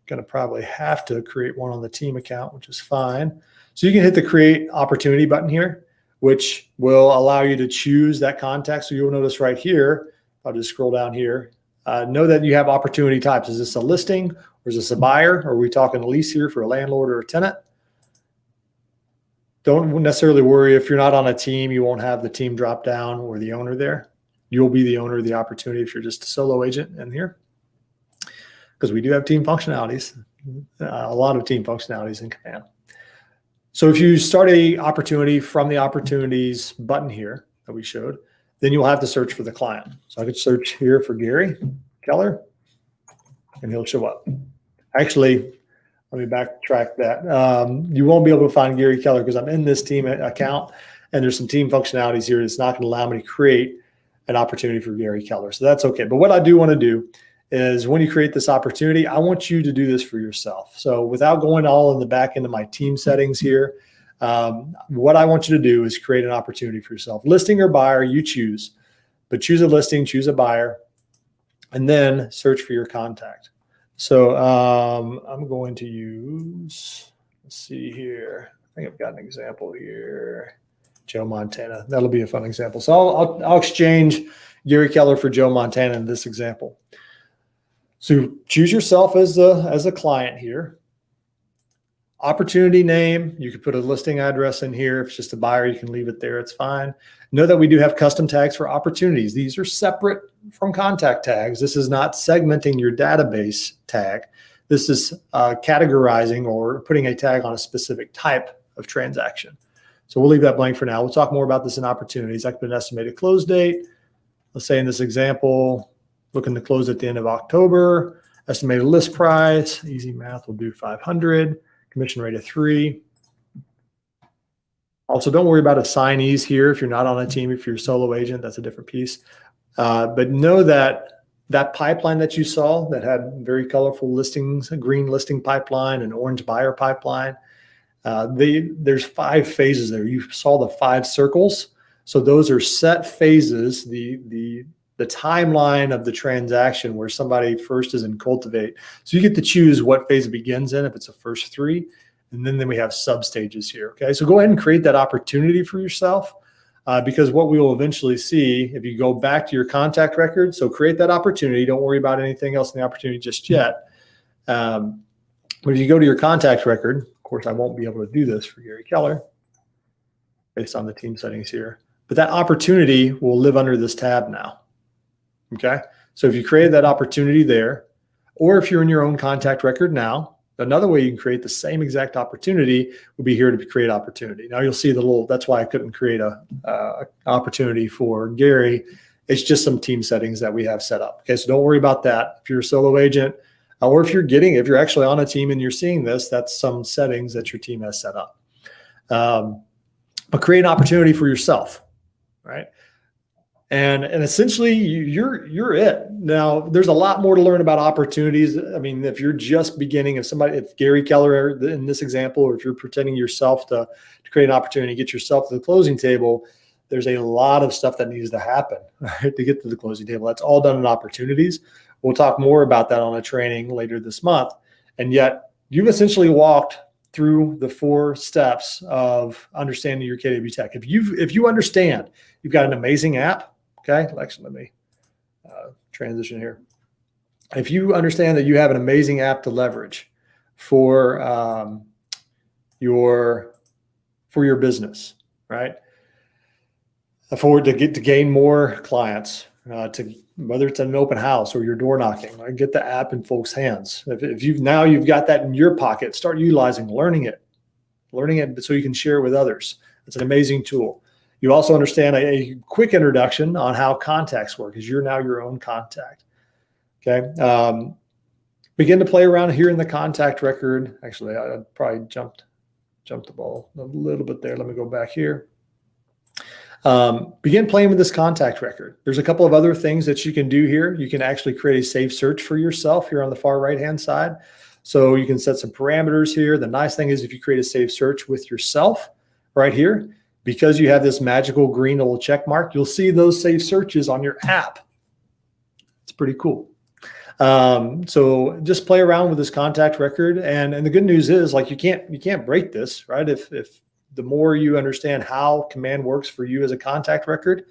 going to probably have to create one on the team account, which is fine. So you can hit the create opportunity button here, which will allow you to choose that contact. So you'll notice right here, I'll just scroll down here. Know that you have opportunity types. Is this a listing or is this a buyer? Or are we talking a lease here for a landlord or a tenant? Don't necessarily worry if you're not on a team, you won't have the team drop down or the owner there. You'll be the owner of the opportunity if you're just a solo agent in here. Because we do have team functionalities, a lot of team functionalities in Command. So if you start a opportunity from the opportunities button here that we showed, then you'll have to search for the client. So I could search here for Gary Keller, and he'll show up. Actually, let me backtrack that. You won't be able to find Gary Keller because I'm in this team account, and there's some team functionalities here that's not going to allow me to create an opportunity for Gary Keller. So that's okay. But what I do want to do is when you create this opportunity, I want you to do this for yourself. So without going all in the back end of my team settings here, what I want you to do is create an opportunity for yourself. Listing or buyer, you choose, but choose a listing, choose a buyer, and then search for your contact. So I'm going to use, let's see here. I think I've got an example here. Joe Montana. That'll be a fun example. So I'll exchange Gary Keller for Joe Montana in this example. So choose yourself as a client here. Opportunity name, you could put a listing address in here. If it's just a buyer, you can leave it there. It's fine. Know that we do have custom tags for opportunities. These are separate from contact tags. This is not segmenting your database tag. This is categorizing or putting a tag on a specific type of transaction. So we'll leave that blank for now. We'll talk more about this in opportunities. I could put an estimated close date. Let's say in this example, looking to close at the end of October. Estimated list price, easy math, we'll do 500. Commission rate of 3. Also, don't worry about assignees here. If you're not on a team, if you're a solo agent, that's a different piece. But know that that pipeline that you saw that had very colorful listings, a green listing pipeline, an orange buyer pipeline, there's 5 phases there. You saw the 5 circles. So those are set phases. The the timeline of the transaction where somebody first is in cultivate. So you get to choose what phase it begins in, if it's the first 3, and then we have sub stages here. Okay, so go ahead and create that opportunity for yourself. Because what we will eventually see, if you go back to your contact record, so create that opportunity. Don't worry about anything else in the opportunity just yet. But if you go to your contact record, of course, I won't be able to do this for Gary Keller based on the team settings here, but that opportunity will live under this tab now. Okay, so if you created that opportunity there, or if you're in your own contact record now, another way you can create the same exact opportunity would be here to create opportunity. Now you'll see the little, that's why I couldn't create a opportunity for Gary. It's just some team settings that we have set up. Okay, so don't worry about that. If you're a solo agent, or if you're actually on a team and you're seeing this, that's some settings that your team has set up. But create an opportunity for yourself, right? And essentially you're it. Now there's a lot more to learn about opportunities. I mean, if you're just beginning, if Gary Keller in this example, or if you're pretending yourself to create an opportunity, get yourself to the closing table, there's a lot of stuff that needs to happen, right, to get to the closing table. That's all done in opportunities. We'll talk more about that on a training later this month. And yet you've essentially walked through the 4 steps of understanding your KW Tech. If you understand, you've got an amazing app. Okay, Alexa, let me transition here. If you understand that you have an amazing app to leverage for your business, right? To gain more clients, whether it's an open house or your door knocking, right? Get the app in folks' hands. If you've got that in your pocket, start utilizing, learning it so you can share it with others. It's an amazing tool. You also understand a quick introduction on how contacts work, because you're now your own contact. Okay. Begin to play around here in the contact record. Actually, I probably jumped the ball a little bit there. Let me go back here. Begin playing with this contact record. There's a couple of other things that you can do here. You can actually create a saved search for yourself here on the far right-hand side. So you can set some parameters here. The nice thing is if you create a saved search with yourself right here, because you have this magical green little check mark, you'll see those saved searches on your app. It's pretty cool. So just play around with this contact record. And the good news is, like, you can't break this, right? If the more you understand how command works for you as a contact record,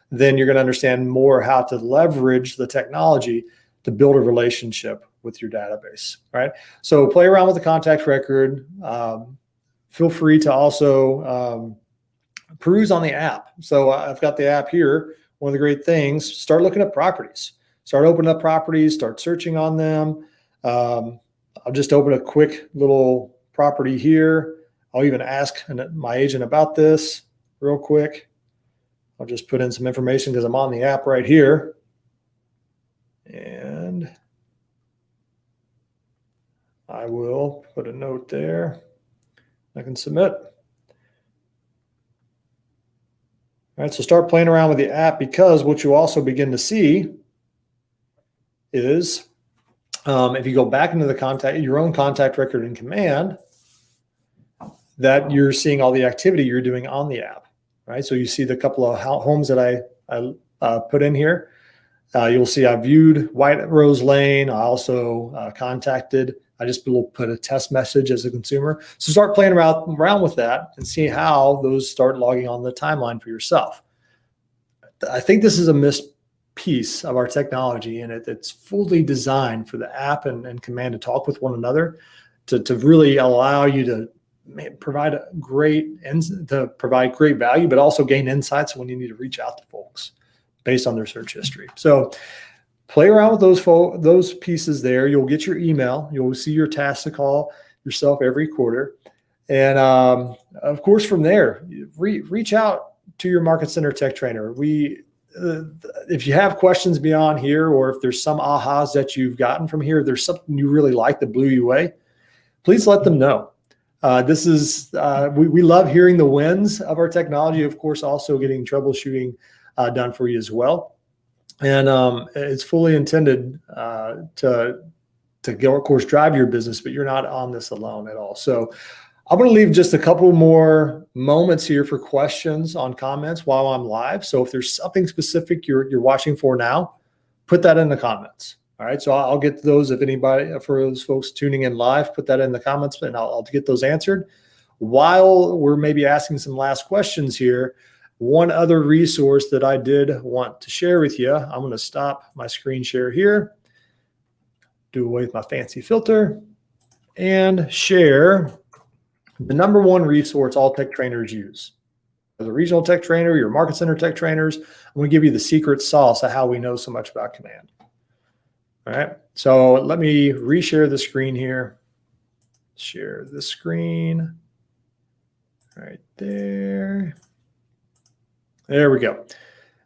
then you're going to understand more how to leverage the technology to build a relationship with your database, right? So play around with the contact record. Feel free to also peruse on the app. So I've got the app here. One of the great things, start looking at properties. Start opening up properties, start searching on them. I'll just open a quick little property here. I'll even ask my agent about this real quick. I'll just put in some information because I'm on the app right here. And I will put a note there. I can submit. All right, so start playing around with the app, because what you also begin to see is if you go back into your own contact record in Command, that you're seeing all the activity you're doing on the app, right? So you see the couple of homes that I put in here. You'll see I viewed White Rose Lane. I also contacted. I just put a test message as a consumer. So start playing around with that and see how those start logging on the timeline for yourself. I think this is a missed piece of our technology, and it's fully designed for the app and Command to talk with one another to really allow you to provide great value, but also gain insights when you need to reach out to folks based on their search history. So play around with those pieces there. You'll get your email. You'll see your task to call yourself every quarter. And of course, from there, reach out to your Market Center Tech Trainer. If you have questions beyond here, or if there's some ahas that you've gotten from here, there's something you really like that blew you away, please let them know. We love hearing the wins of our technology. Of course, also getting troubleshooting done for you as well. And it's fully intended to go, of course, drive your business, but you're not on this alone at all. So I'm going to leave just a couple more moments here for questions on comments while I'm live. So if there's something specific you're watching for now, put that in the comments. All right. So I'll get to those. If anybody, for those folks tuning in live, put that in the comments and I'll get those answered. While we're maybe asking some last questions here, one other resource that I did want to share with you, I'm going to stop my screen share here, do away with my fancy filter, and share the number one resource all tech trainers use. As a regional tech trainer, your market center tech trainers, I'm going to give you the secret sauce of how we know so much about Command. All right, so let me reshare the screen here. Share the screen right there. There we go.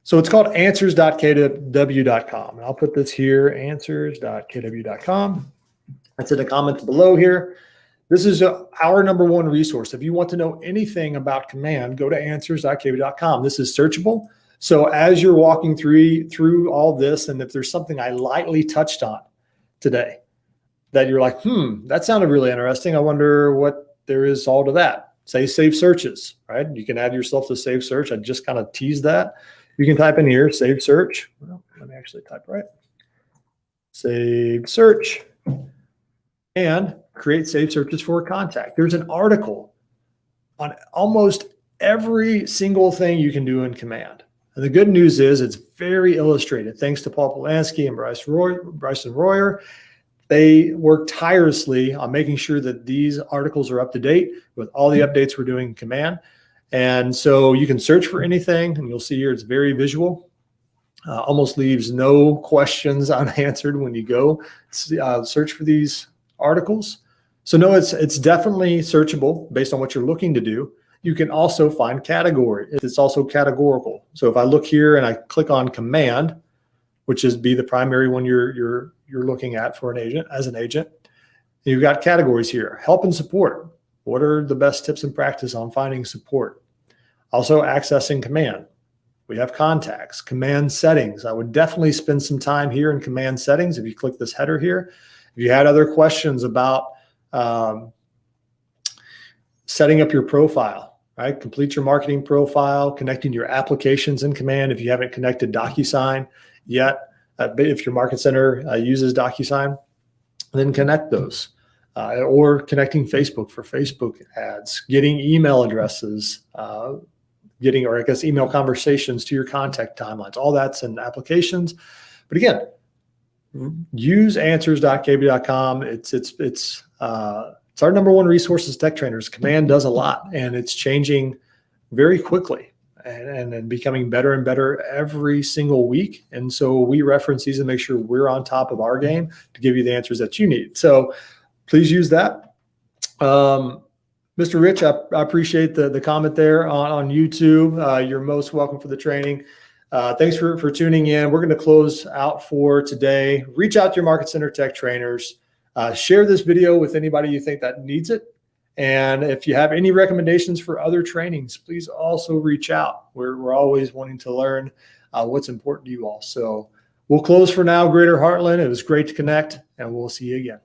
So it's called answers.kw.com. And I'll put this here, answers.kw.com. That's in the comments below here. This is our number one resource. If you want to know anything about Command, go to answers.kw.com. This is searchable. So as you're walking through all this, and if there's something I lightly touched on today that you're like, that sounded really interesting, I wonder what there is all to that. Say save searches, right? You can add yourself to save search. I just kind of teased that. You can type in here, save search. Well, let me actually type right. Save search. And create save searches for a contact. There's an article on almost every single thing you can do in Command. And the good news is it's very illustrated. Thanks to Paul Polanski and Bryson Royer. They work tirelessly on making sure that these articles are up to date with all the updates we're doing in Command. And so you can search for anything, and you'll see here it's very visual. Almost leaves no questions unanswered when you go search for these articles. So no, it's definitely searchable based on what you're looking to do. You can also find category. It's also categorical. So if I look here and I click on Command, which is the primary one you're looking at for an agent, as an agent, you've got categories here. Help and support. What are the best tips and practice on finding support? Also accessing Command. We have contacts, Command settings. I would definitely spend some time here in Command settings. If you click this header here, if you had other questions about setting up your profile, right? Complete your marketing profile, connecting your applications in Command. If you haven't connected DocuSign yet, if your market center uses DocuSign, then connect those. Or connecting Facebook for Facebook ads, getting email addresses, email conversations to your contact timelines. All that's in applications. But again, use answers.kw.com. It's our number one resource as tech trainers. Command does a lot, and it's changing very quickly and becoming better and better every single week. And so we reference these and make sure we're on top of our game to give you the answers that you need. So please use that. Mr. Rich, I appreciate the comment there on YouTube. You're most welcome for the training. Thanks for tuning in. We're going to close out for today. Reach out to your Market Center Tech trainers. Share this video with anybody you think that needs it. And if you have any recommendations for other trainings, please also reach out. We're always wanting to learn what's important to you all. So we'll close for now, Greater Heartland. It was great to connect, and we'll see you again.